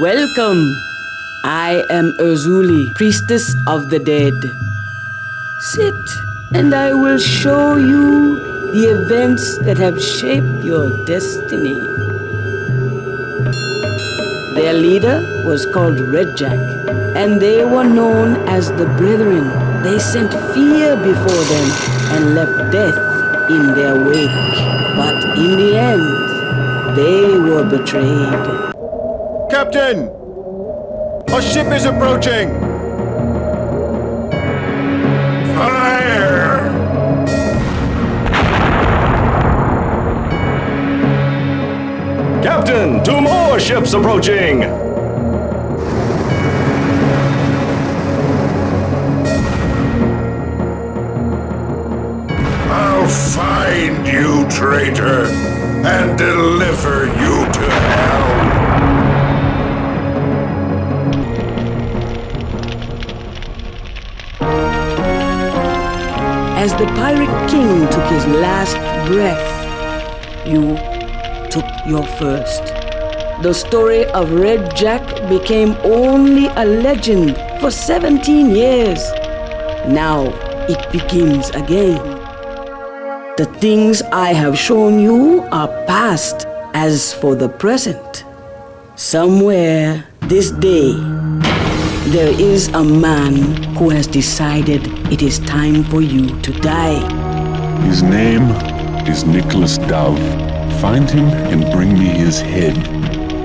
Welcome. I am Urzuli, priestess of the dead. Sit, and I will show you the events that have shaped your destiny. Their leader was called RedJack, and they were known as the Brethren. They sent fear before them and left death in their wake. But in the end, they were betrayed. Captain! A ship is approaching! Fire! Captain, 2 more ships approaching! I'll find you, traitor, and deliver you to hell! As the Pirate King took his last breath, you took your first. The story of RedJack became only a legend for 17 years. Now it begins again. The things I have shown you are past. As for the present, somewhere this day, there is a man who has decided it is time for you to die. His name is Nicholas Dove. Find him and bring me his head.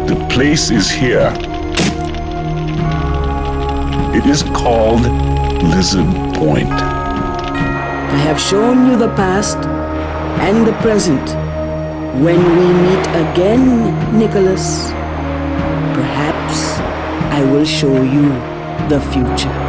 The place is here. It is called Lizard Point. I have shown you the past and the present. When we meet again, Nicholas, perhaps I will show you the future.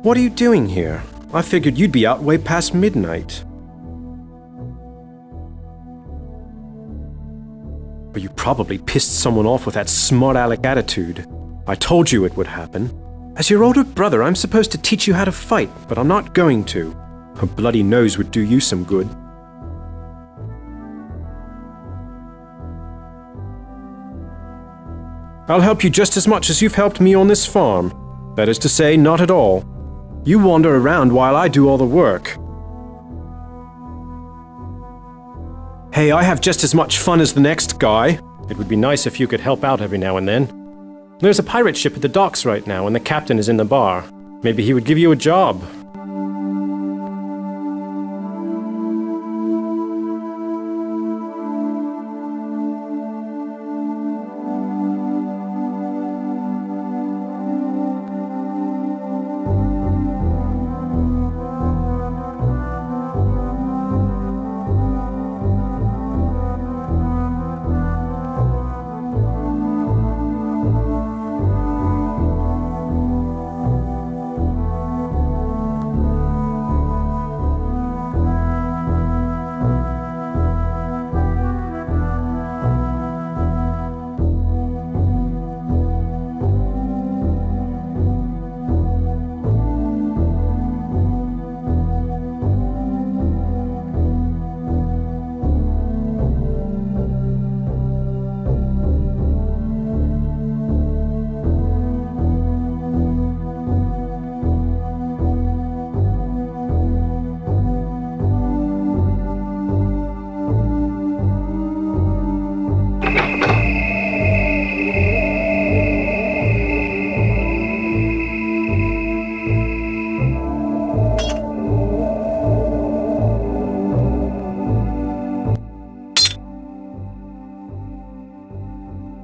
What are you doing here? I figured you'd be out way past midnight. But you probably pissed someone off with that smart-aleck attitude. I told you it would happen. As your older brother, I'm supposed to teach you how to fight, but I'm not going to. A bloody nose would do you some good. I'll help you just as much as you've helped me on this farm. That is to say, not at all. You wander around while I do all the work. Hey, I have just as much fun as the next guy. It would be nice if you could help out every now and then. There's a pirate ship at the docks right now, and the captain is in the bar. Maybe he would give you a job.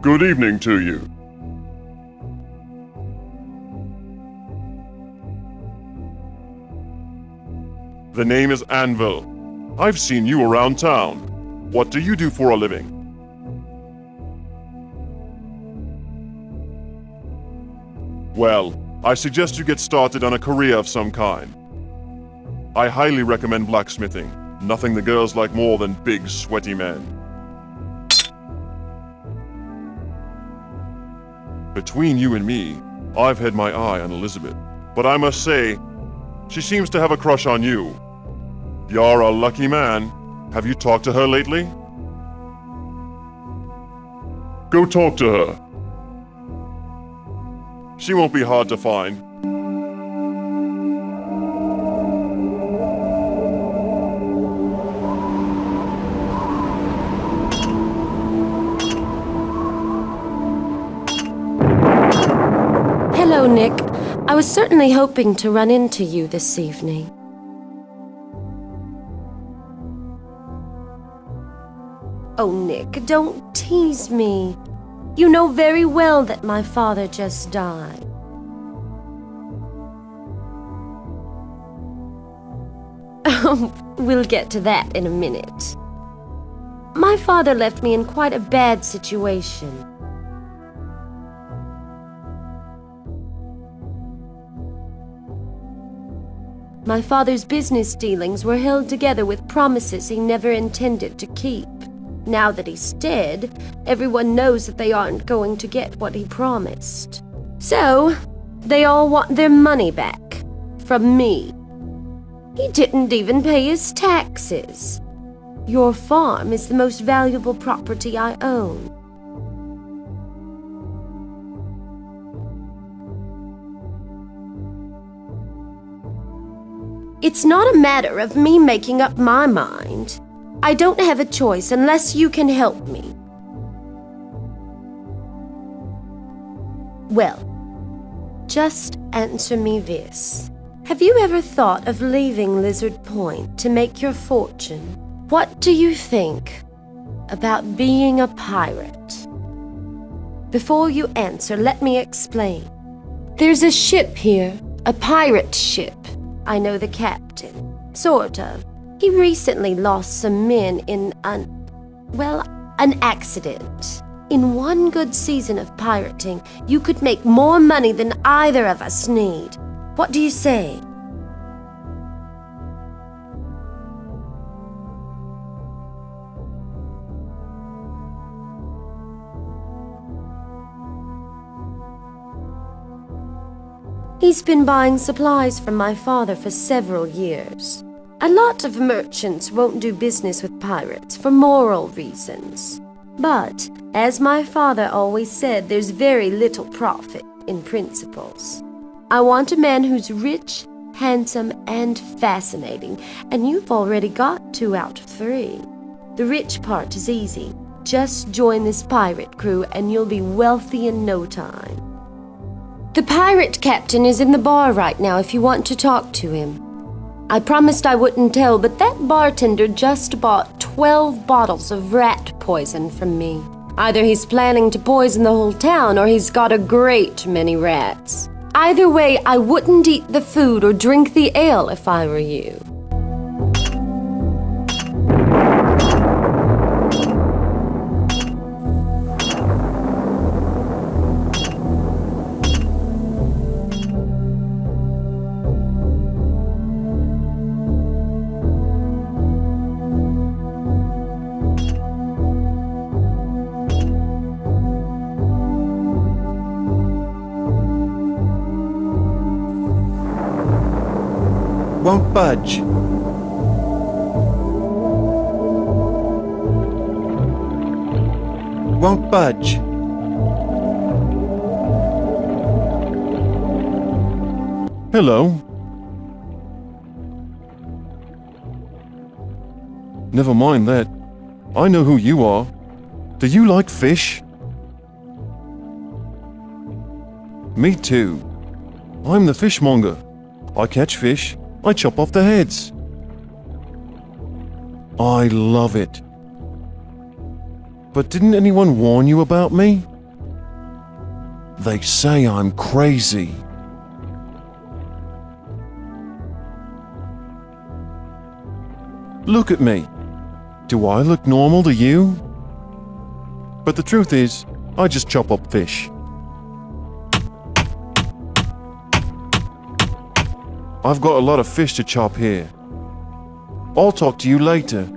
Good evening to you. The name is Anvil. I've seen you around town. What do you do for a living? Well, I suggest you get started on a career of some kind. I highly recommend blacksmithing. Nothing the girls like more than big, sweaty men. Between you and me, I've had my eye on Elizabeth. But I must say, she seems to have a crush on you. You're a lucky man. Have you talked to her lately? Go talk to her. She won't be hard to find. Hello, Nick. I was certainly hoping to run into you this evening. Oh, Nick, don't tease me. You know very well that my father just died. We'll get to that in a minute. My father left me in quite a bad situation. My father's business dealings were held together with promises he never intended to keep. Now that he's dead, everyone knows that they aren't going to get what he promised. So, they all want their money back. From me. He didn't even pay his taxes. Your farm is the most valuable property I own. It's not a matter of me making up my mind. I don't have a choice unless you can help me. Well, just answer me this. Have you ever thought of leaving Lizard Point to make your fortune? What do you think about being a pirate? Before you answer, let me explain. There's a ship here, a pirate ship. I know the captain, sort of. He recently lost some men in an accident. In one good season of pirating, you could make more money than either of us need. What do you say? He's been buying supplies from my father for several years. A lot of merchants won't do business with pirates for moral reasons. But, as my father always said, there's very little profit in principles. I want a man who's rich, handsome, and fascinating, and you've already got 2 out of 3. The rich part is easy. Just join this pirate crew and you'll be wealthy in no time. The pirate captain is in the bar right now if you want to talk to him. I promised I wouldn't tell, but that bartender just bought 12 bottles of rat poison from me. Either he's planning to poison the whole town or he's got a great many rats. Either way, I wouldn't eat the food or drink the ale if I were you. Won't budge. Won't budge. Hello. Never mind that. I know who you are. Do you like fish? Me too. I'm the fishmonger. I catch fish. I chop off the heads. I love it. But didn't anyone warn you about me? They say I'm crazy. Look at me. Do I look normal to you? But the truth is, I just chop up fish. I've got a lot of fish to chop here. I'll talk to you later.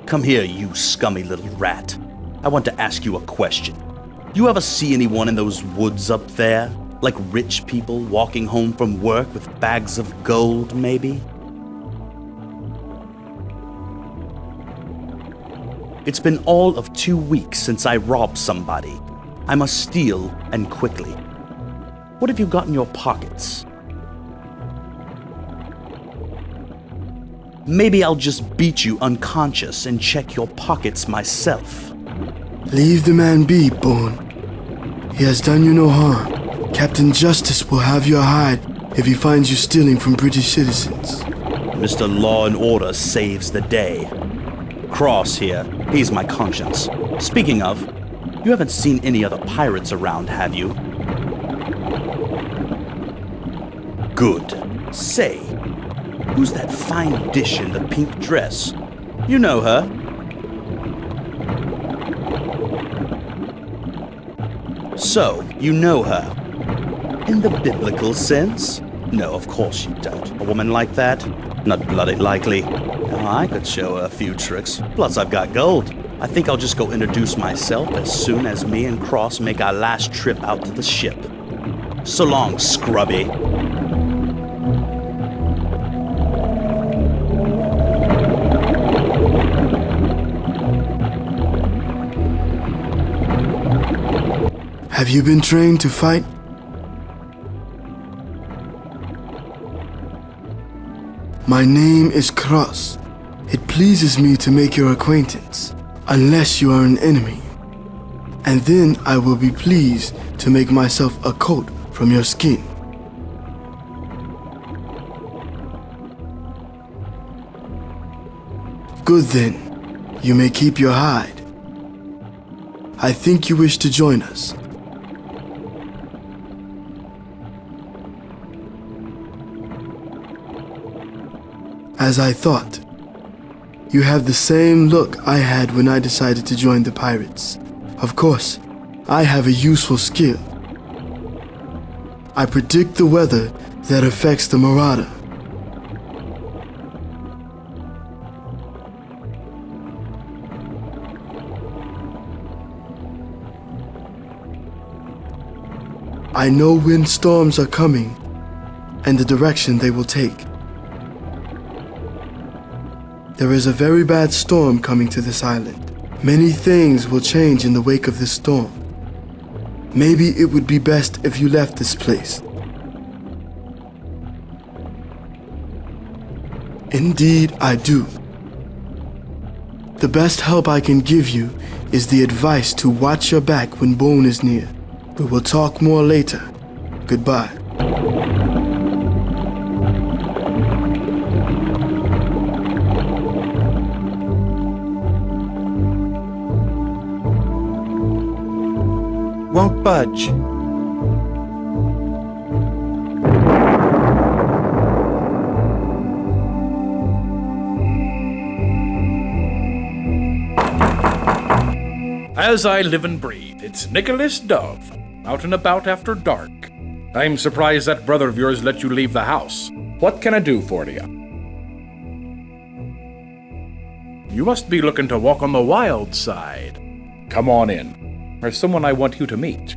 Come here, you scummy little rat. I want to ask you a question. You ever see anyone in those woods up there? Like rich people walking home from work with bags of gold, maybe? It's been all of 2 weeks since I robbed somebody. I must steal, and quickly. What have you got in your pockets? Maybe I'll just beat you unconscious and check your pockets myself. Leave the man be, Bone. He has done you no harm. Captain Justice will have your hide if he finds you stealing from British citizens. Mr. Law and Order saves the day. Cross here, he's my conscience. Speaking of, you haven't seen any other pirates around, have you? Good. Say, who's that fine dish in the pink dress? You know her. So, you know her. In the biblical sense? No, of course you don't. A woman like that? Not bloody likely. Now, I could show her a few tricks. Plus, I've got gold. I think I'll just go introduce myself as soon as me and Cross make our last trip out to the ship. So long, scrubby. Have you been trained to fight? My name is Cross. It pleases me to make your acquaintance, unless you are an enemy. And then I will be pleased to make myself a coat from your skin. Good then, you may keep your hide. I think you wish to join us. As I thought, you have the same look I had when I decided to join the pirates. Of course, I have a useful skill. I predict the weather that affects the marauder. I know when storms are coming and the direction they will take. There is a very bad storm coming to this island. Many things will change in the wake of this storm. Maybe it would be best if you left this place. Indeed, I do. The best help I can give you is the advice to watch your back when Bone is near. We will talk more later. Goodbye. Won't budge. As I live and breathe, it's Nicholas Dove, out and about after dark. I'm surprised that brother of yours let you leave the house. What can I do for you? You must be looking to walk on the wild side. Come on in. There's someone I want you to meet.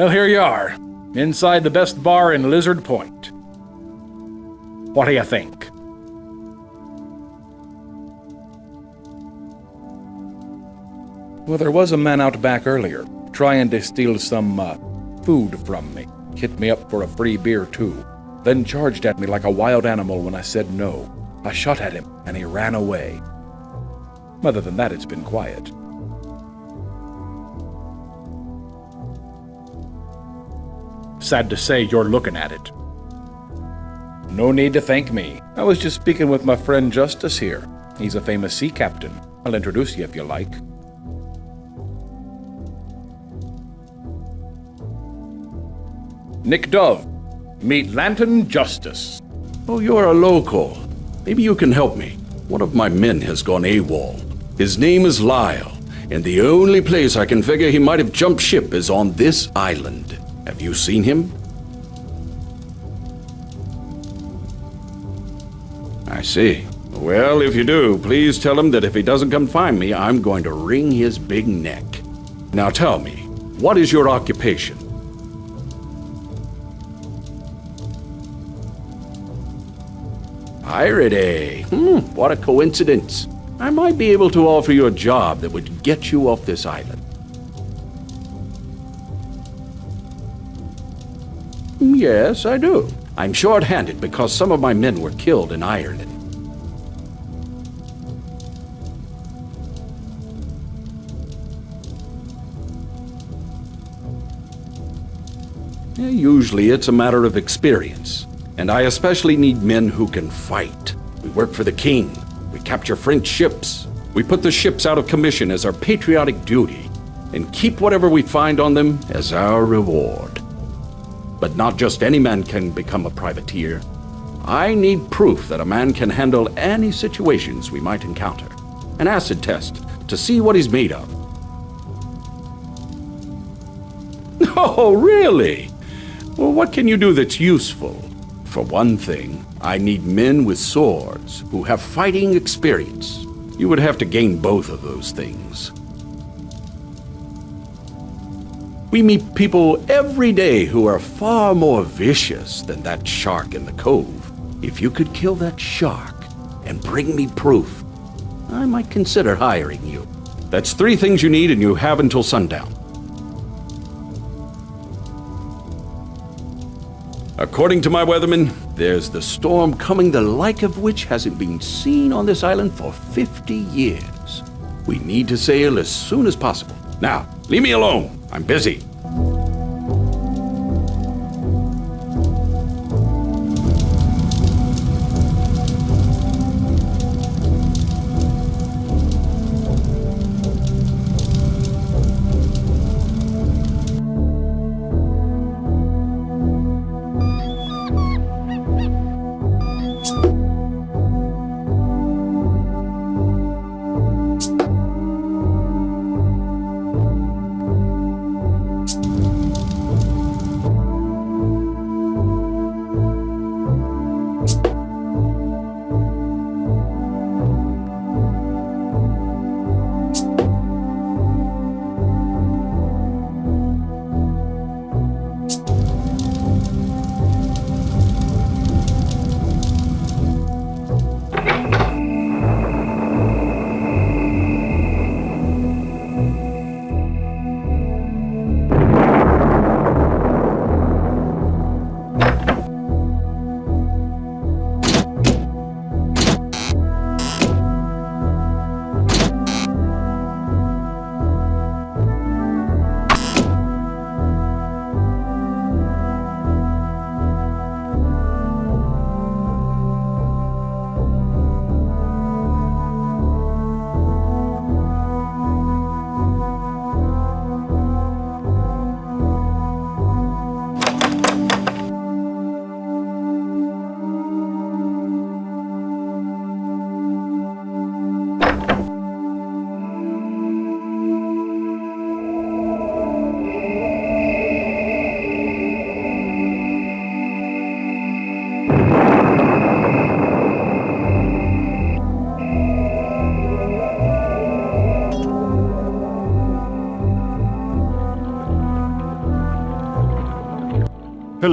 Well, here you are, inside the best bar in Lizard Point. What do you think? Well, there was a man out back earlier, trying to steal some, food from me. Hit me up for a free beer, too. Then charged at me like a wild animal when I said no. I shot at him, and he ran away. Other than that, it's been quiet. Sad to say you're looking at it. No need to thank me. I was just speaking with my friend Justice here. He's a famous sea captain. I'll introduce you if you like. Nick Dove. Meet Lantern Justice. Oh, you're a local. Maybe you can help me. One of my men has gone AWOL. His name is Lyle, and the only place I can figure he might have jumped ship is on this island. Have you seen him? I see. Well, if you do, please tell him that if he doesn't come find me, I'm going to wring his big neck. Now tell me, what is your occupation? Pirate, eh? What a coincidence. I might be able to offer you a job that would get you off this island. Yes, I do. I'm short-handed because some of my men were killed in Ireland. Usually it's a matter of experience. And I especially need men who can fight. We work for the king. We capture French ships. We put the ships out of commission as our patriotic duty, and keep whatever we find on them as our reward. But not just any man can become a privateer. I need proof that a man can handle any situations we might encounter. An acid test to see what he's made of. Oh, really? Well, what can you do that's useful? For one thing, I need men with swords who have fighting experience. You would have to gain both of those things. We meet people every day who are far more vicious than that shark in the cove. If you could kill that shark and bring me proof, I might consider hiring you. That's 3 things you need, and you have until sundown. According to my weatherman, there's the storm coming the like of which hasn't been seen on this island for 50 years. We need to sail as soon as possible. Now, leave me alone. I'm busy.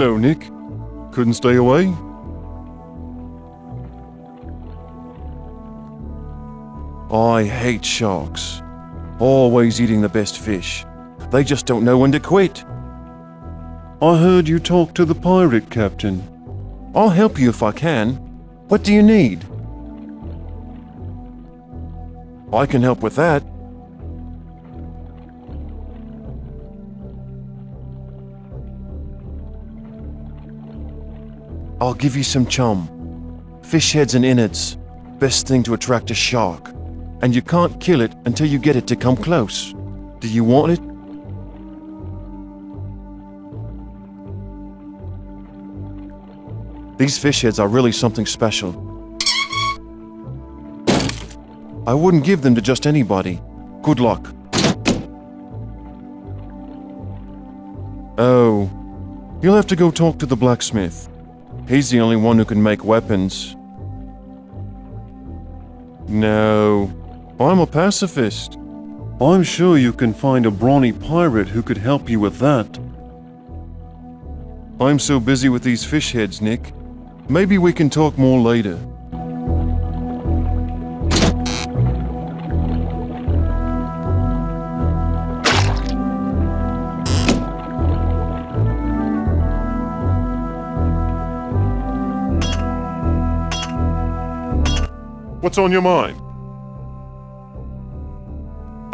Hello, Nick. Couldn't stay away? I hate sharks. Always eating the best fish. They just don't know when to quit. I heard you talk to the pirate captain. I'll help you if I can. What do you need? I can help with that. I'll give you some chum. Fish heads and innards. Best thing to attract a shark. And you can't kill it until you get it to come close. Do you want it? These fish heads are really something special. I wouldn't give them to just anybody. Good luck. Oh, you'll have to go talk to the blacksmith. He's the only one who can make weapons. No, I'm a pacifist. I'm sure you can find a brawny pirate who could help you with that. I'm so busy with these fish heads, Nick. Maybe we can talk more later. What's on your mind?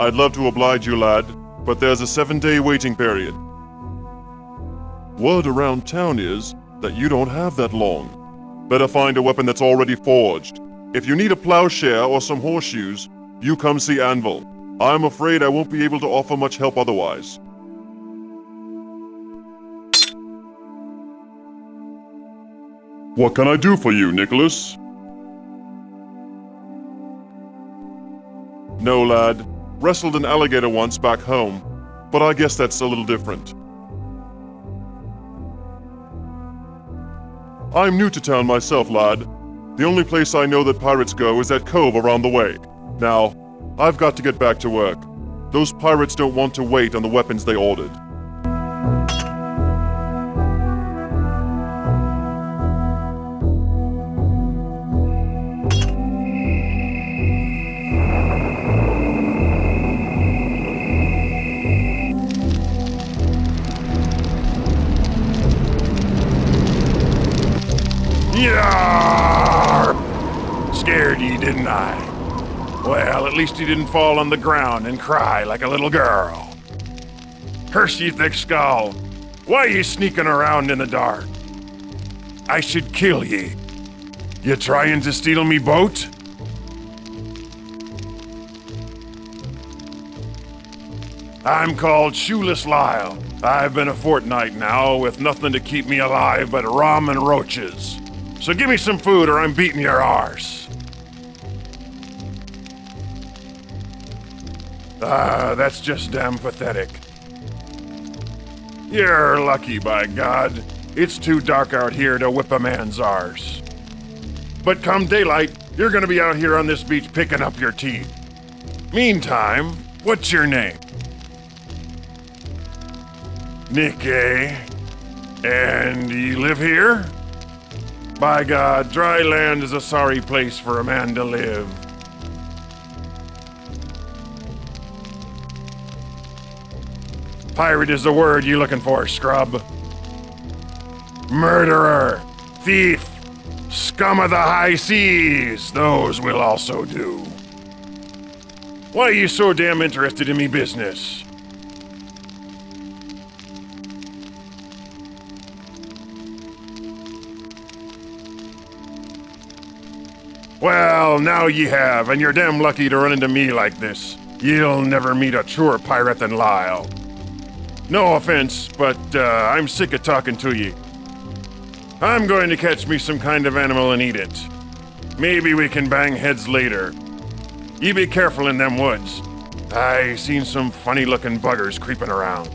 I'd love to oblige you, lad, but there's a 7-day waiting period. Word around town is that you don't have that long. Better find a weapon that's already forged. If you need a plowshare or some horseshoes, you come see Anvil. I'm afraid I won't be able to offer much help otherwise. What can I do for you, Nicholas? No, lad. Wrestled an alligator once back home, but I guess that's a little different. I'm new to town myself, lad. The only place I know that pirates go is that cove around the way. Now, I've got to get back to work. Those pirates don't want to wait on the weapons they ordered. Yarr! Scared you, didn't I? Well, at least you didn't fall on the ground and cry like a little girl. Curse you, thick skull. Why are you sneaking around in the dark? I should kill ye. You trying to steal me boat? I'm called Shoeless Lyle. I've been a fortnight now with nothing to keep me alive but rum and roaches. So give me some food or I'm beating your arse. That's just damn pathetic. You're lucky, by God. It's too dark out here to whip a man's arse. But come daylight, you're gonna be out here on this beach picking up your teeth. Meantime, what's your name? Nick, eh? And you live here? By God, dry land is a sorry place for a man to live. Pirate is the word you looking for, scrub. Murderer, thief, scum of the high seas, those will also do. Why are you so damn interested in me business? Well, now ye have, and you're damn lucky to run into me like this. You'll never meet a truer pirate than Lyle. No offense, but I'm sick of talking to ye. I'm going to catch me some kind of animal and eat it. Maybe we can bang heads later. You be careful in them woods. I seen some funny-looking buggers creeping around.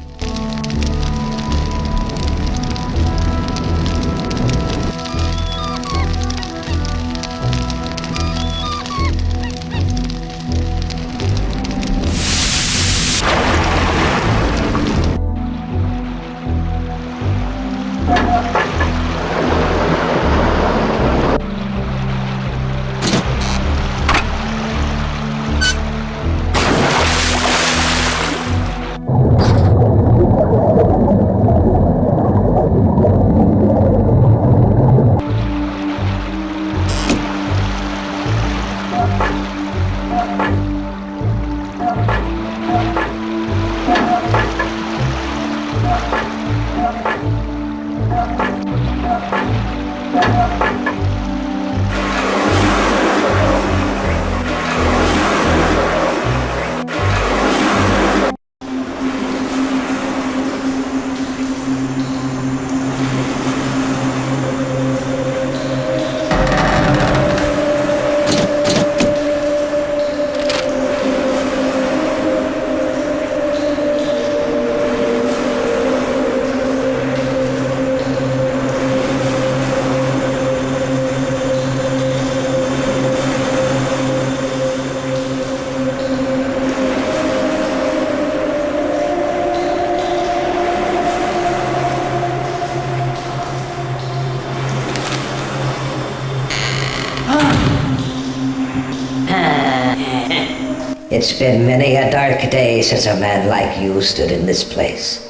It's been many a dark day since a man like you stood in this place.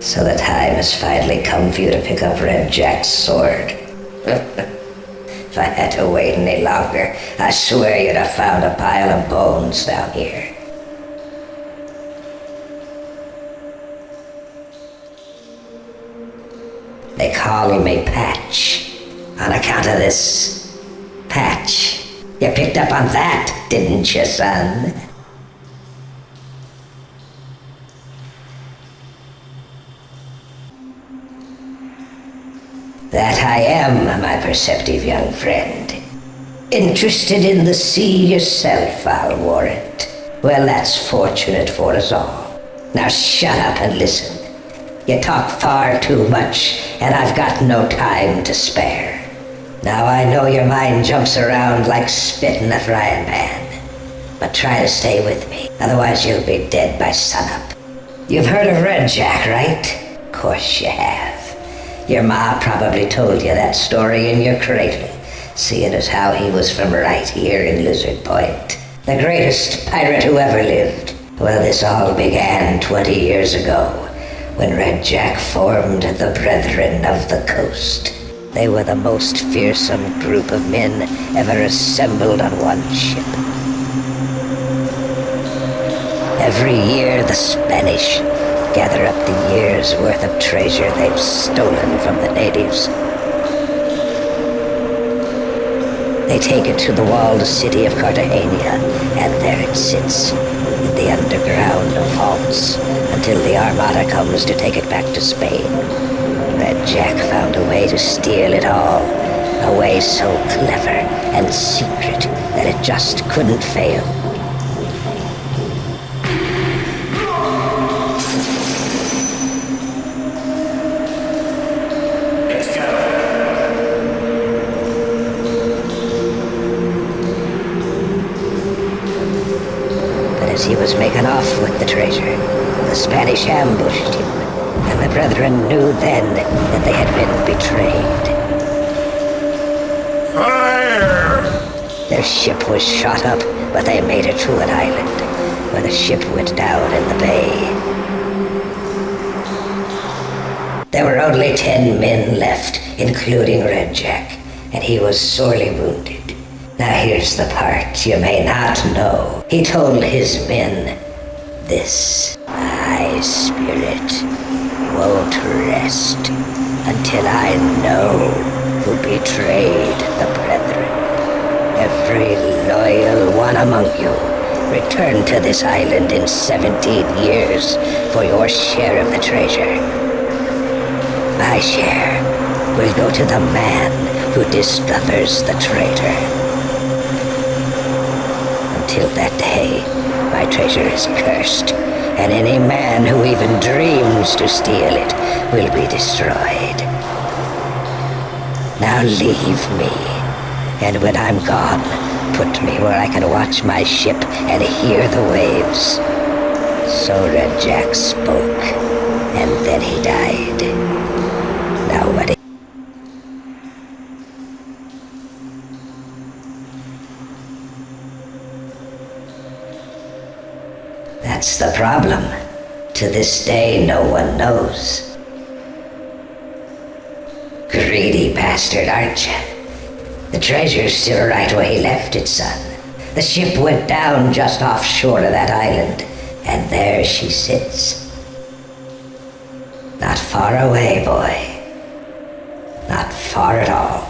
So the time has finally come for you to pick up RedJack's sword. If I had to wait any longer, I swear you'd have found a pile of bones down here. They call me Patch, on account of this patch. You picked up on that, didn't you, son? That I am, my perceptive young friend. Interested in the sea yourself, I'll warrant. Well, that's fortunate for us all. Now shut up and listen. You talk far too much, and I've got no time to spare. Now I know your mind jumps around like spit in a frying pan, but try to stay with me, otherwise you'll be dead by sunup. You've heard of RedJack, right? Of course you have. Your ma probably told you that story in your cradle, seeing as how he was from right here in Lizard Point. The greatest pirate who ever lived. Well, this all began 20 years ago, when RedJack formed the Brethren of the Coast. They were the most fearsome group of men ever assembled on one ship. Every year the Spanish gather up the year's worth of treasure they've stolen from the natives. They take it to the walled city of Cartagena, and there it sits, in the underground vaults, until the Armada comes to take it back to Spain. RedJack found a way to steal it all, a way so clever and secret that it just couldn't fail. As he was making off with the treasure, the Spanish ambushed him, and the Brethren knew then that they had been betrayed. Fire! Their ship was shot up, but they made it to an island, where the ship went down in the bay. There were only 10 men left, including RedJack, and he was sorely wounded. Now here's the part you may not know. He told his men, "This, my spirit, won't rest until I know who betrayed the Brethren. Every loyal one among you, return to this island in 17 years for your share of the treasure. My share will go to the man who discovers the traitor. Until that day, my treasure is cursed, and any man who even dreams to steal it will be destroyed. Now leave me, and when I'm gone, put me where I can watch my ship and hear the waves." So RedJack spoke, and then he died. Now what? That's the problem. To this day, no one knows. Greedy bastard, aren't you? The treasure's still right where he left it, son. The ship went down just offshore of that island, and there she sits. Not far away, boy. Not far at all.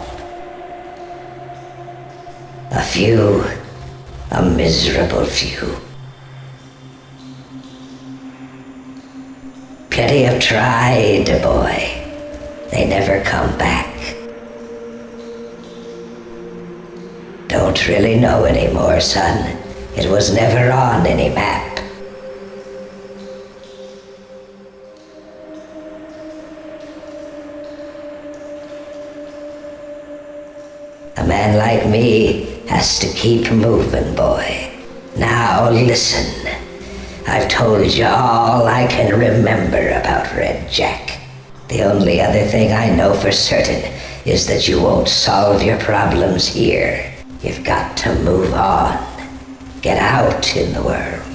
A miserable few. Plenty have tried, boy. They never come back. Don't really know anymore, son. It was never on any map. A man like me has to keep moving, boy. Now listen. I've told you all I can remember about RedJack. The only other thing I know for certain is that you won't solve your problems here. You've got to move on. Get out in the world.